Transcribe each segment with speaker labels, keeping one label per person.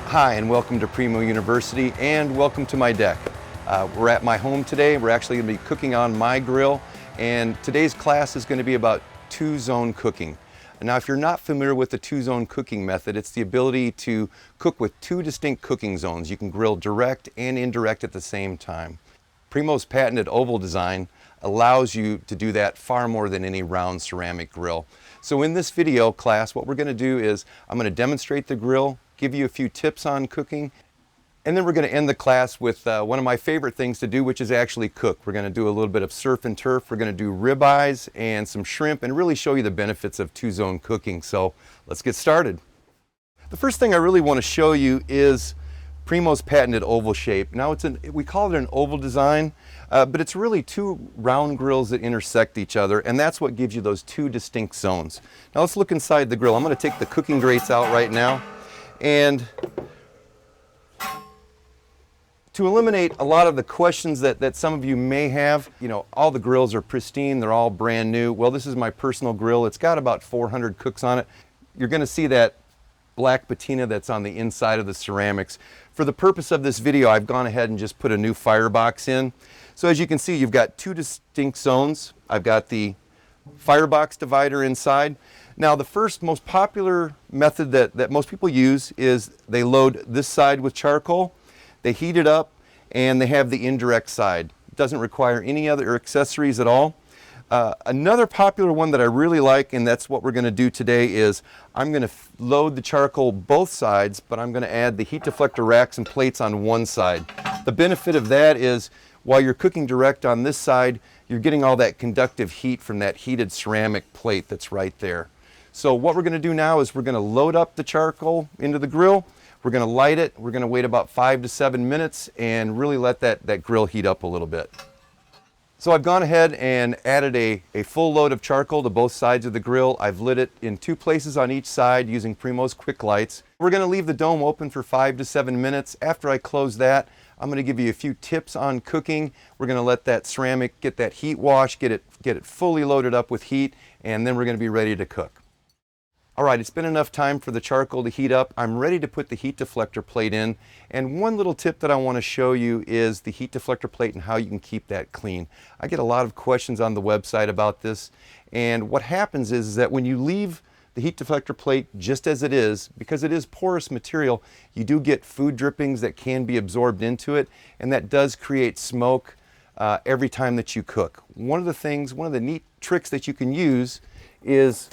Speaker 1: Hi, and welcome to Primo University, and welcome to my deck. We're at my home today. We're actually going to be cooking on my grill, and today's class is going to be about two-zone cooking. Now, if you're not familiar with the two-zone cooking method, it's the ability to cook with two distinct cooking zones. You can grill direct and indirect at the same time. Primo's patented oval design allows you to do that far more than any round ceramic grill. So in this video class, what we're going to do is I'm going to demonstrate the grill, give you a few tips on cooking, and then we're going to end the class with one of my favorite things to do, which is actually cook. We're going to do a little bit of surf and turf. We're going to do ribeyes and some shrimp and really show you the benefits of two-zone cooking. So let's get started. The first thing I really want to show you is Primo's patented oval shape. Now we call it an oval design, but it's really two round grills that intersect each other, and that's what gives you those two distinct zones. Now let's look inside the grill. I'm going to take the cooking grates out right now. And to eliminate a lot of the questions that some of you may have, you know, all the grills are pristine, they're all brand new. Well, this is my personal grill. It's got about 400 cooks on it. You're going to see that black patina that's on the inside of the ceramics. For the purpose of this video, I've gone ahead and just put a new firebox in. So as you can see, you've got two distinct zones. I've got the firebox divider inside. Now, the first most popular method that most people use is they load this side with charcoal, they heat it up, and they have the indirect side. It doesn't require any other accessories at all. Another popular one that I really like, and that's what we're going to do today, is I'm going to load the charcoal both sides, but I'm going to add the heat deflector racks and plates on one side. The benefit of that is while you're cooking direct on this side, you're getting all that conductive heat from that heated ceramic plate that's right there. So what we're going to do now is we're going to load up the charcoal into the grill. We're going to light it. We're going to wait about 5 to 7 minutes and really let that grill heat up a little bit. So I've gone ahead and added a full load of charcoal to both sides of the grill. I've lit it in 2 places on each side using Primo's quick lights. We're going to leave the dome open for 5 to 7 minutes. After I close that, I'm going to give you a few tips on cooking. We're going to let that ceramic get that heat wash, get it fully loaded up with heat, and then we're going to be ready to cook. All right, it's been enough time for the charcoal to heat up. I'm ready to put the heat deflector plate in. And one little tip that I want to show you is the heat deflector plate and how you can keep that clean. I get a lot of questions on the website about this. And what happens is that when you leave the heat deflector plate just as it is, because it is porous material, you do get food drippings that can be absorbed into it. And that does create smoke every time that you cook. One of the neat tricks that you can use is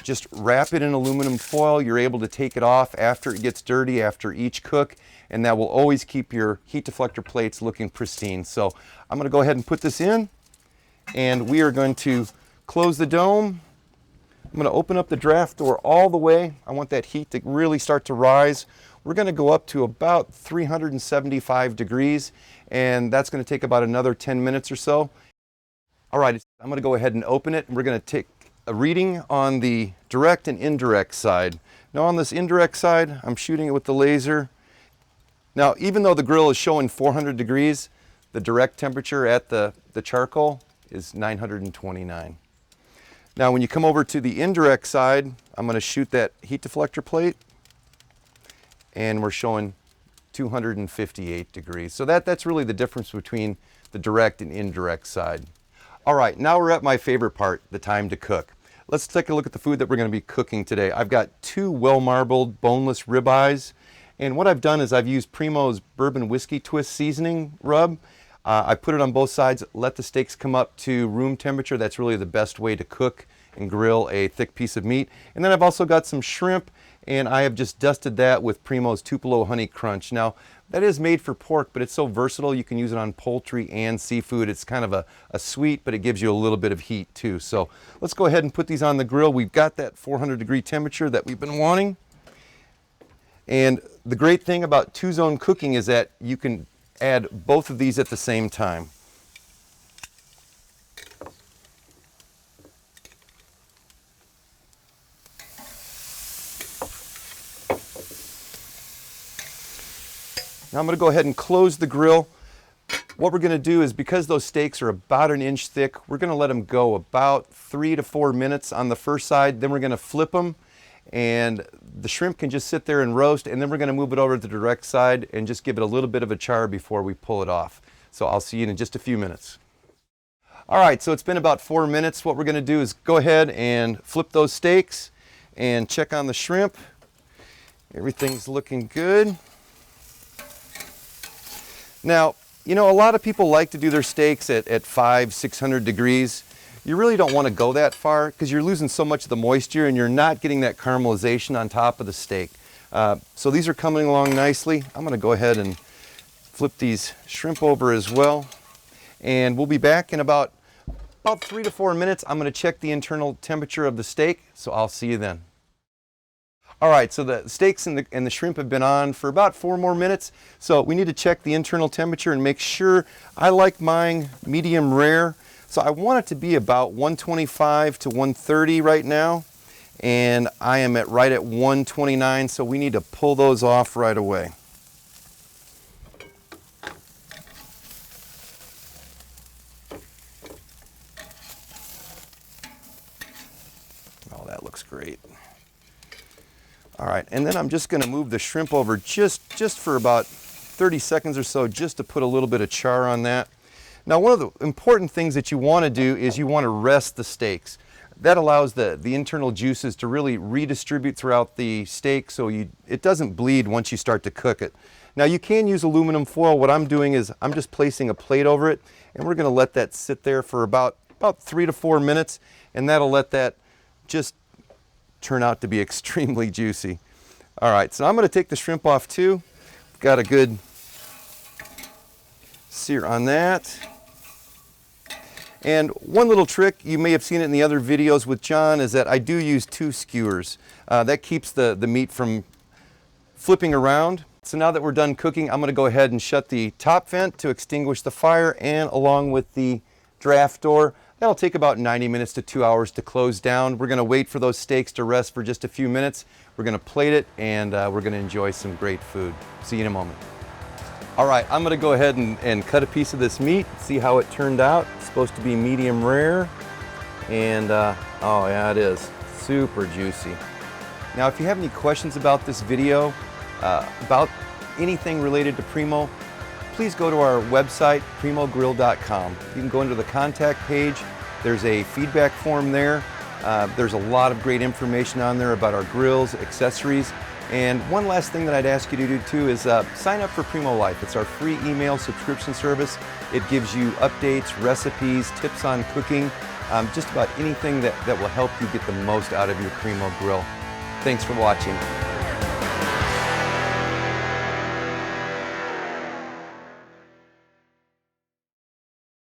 Speaker 1: just wrap it in aluminum foil. You're able to take it off after it gets dirty after each cook, and that will always keep your heat deflector plates looking pristine. So I'm going to go ahead and put this in, and we are going to close the dome. I'm going to open up the draft door all the way. I want that heat to really start to rise. We're going to go up to about 375 degrees, and that's going to take about another 10 minutes or so. All right, I'm going to go ahead and open it, and we're going to take a reading on the direct and indirect side. Now on this indirect side, I'm shooting it with the laser. Now even though the grill is showing 400 degrees, the direct temperature at the charcoal is 929. Now when you come over to the indirect side, I'm going to shoot that heat deflector plate, and we're showing 258 degrees. So that's really the difference between the direct and indirect side. All right, now we're at my favorite part, the time to cook. Let's take a look at the food that we're going to be cooking today. I've got 2 well-marbled boneless ribeyes, and what I've done is I've used Primo's bourbon whiskey twist seasoning rub. I put it on both sides, let the steaks come up to room temperature. That's really the best way to cook and grill a thick piece of meat. And then I've also got some shrimp, and I have just dusted that with Primo's Tupelo Honey Crunch. Now, that is made for pork, but it's so versatile. You can use it on poultry and seafood. It's kind of a sweet, but it gives you a little bit of heat too. So let's go ahead and put these on the grill. We've got that 400-degree temperature that we've been wanting. And the great thing about two-zone cooking is that you can add both of these at the same time. Now I'm going to go ahead and close the grill. What we're going to do is, because those steaks are about 1 inch thick, we're going to let them go about 3 to 4 minutes on the first side. Then we're going to flip them and the shrimp can just sit there and roast, and then we're going to move it over to the direct side and just give it a little bit of a char before we pull it off. So I'll see you in just a few minutes. All right, so it's been about 4 minutes. What we're going to do is go ahead and flip those steaks and check on the shrimp. Everything's looking good. Now, you know, a lot of people like to do their steaks at 500-600 degrees. You really don't want to go that far because you're losing so much of the moisture and you're not getting that caramelization on top of the steak. So these are coming along nicely. I'm going to go ahead and flip these shrimp over as well. And we'll be back in about 3 to 4 minutes. I'm going to check the internal temperature of the steak, so I'll see you then. All right, so the steaks and the shrimp have been on for about 4 more minutes. So we need to check the internal temperature and make sure. I like mine medium rare. So I want it to be about 125 to 130 right now. And I am right at 129, so we need to pull those off right away. Oh, that looks great. All right, and then I'm just going to move the shrimp over just for about 30 seconds or so, just to put a little bit of char on that. Now, one of the important things that you want to do is you want to rest the steaks. That allows the internal juices to really redistribute throughout the steak so it doesn't bleed once you start to cook it. Now, you can use aluminum foil. What I'm doing is I'm just placing a plate over it, and we're going to let that sit there for about 3 to 4 minutes, and that'll let that just turn out to be extremely juicy. All right, so I'm going to take the shrimp off too. Got a good sear on that. And one little trick, you may have seen it in the other videos with John, is that I do use 2 skewers. That keeps the meat from flipping around. So now that we're done cooking, I'm going to go ahead and shut the top vent to extinguish the fire, and along with the draft door. That'll take about 90 minutes to 2 hours to close down. We're going to wait for those steaks to rest for just a few minutes. We're going to plate it, and we're going to enjoy some great food. See you in a moment. All right, I'm going to go ahead and cut a piece of this meat, see how it turned out. It's supposed to be medium rare, and oh yeah, it is super juicy. Now, if you have any questions about this video, about anything related to Primo, please go to our website, primogrill.com. You can go into the contact page. There's a feedback form there. There's a lot of great information on there about our grills, accessories. And one last thing that I'd ask you to do too is sign up for Primo Life. It's our free email subscription service. It gives you updates, recipes, tips on cooking, just about anything that will help you get the most out of your Primo grill. Thanks for watching.